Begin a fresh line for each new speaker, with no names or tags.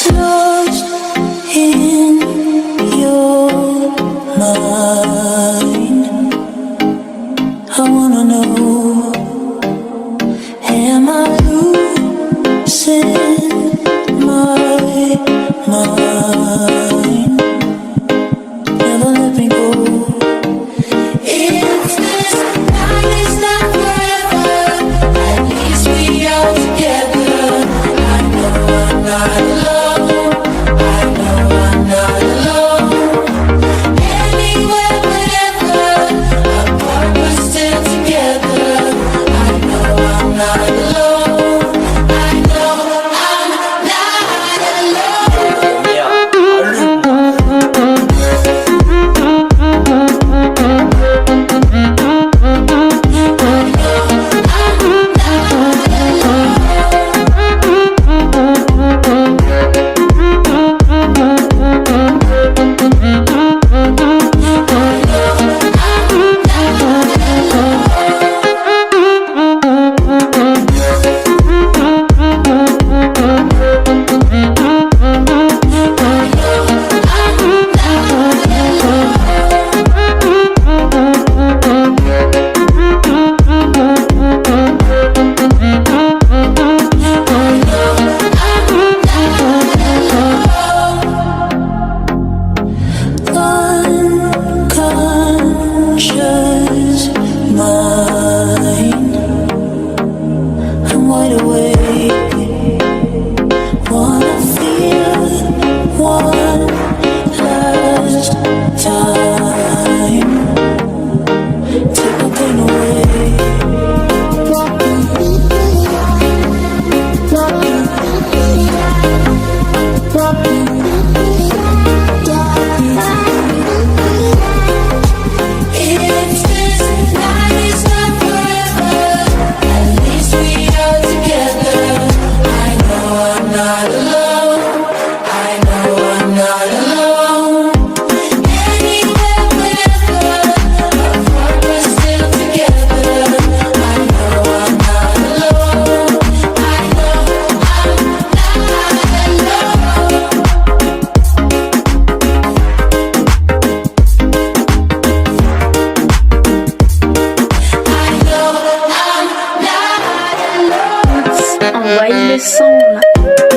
lost in your mind. I wanna know, am I losing my mind? Never let me go. If this night is not forever, at least we are together. I know I'm not alone. I know I'm not alone. Anywhere, whenever, apart but still together. I know I'm not alone. I know I'm not alone. Unconscious mind, I'm wide awake. Wanna feel one last time. Take my pain away. If this night is not forever, at least we are together. I know I'm not alone. I know I'm not alone. Anywhere, whenever, apart but still together. I know I'm not alone. I know I'm not alone.
Envoie le son là.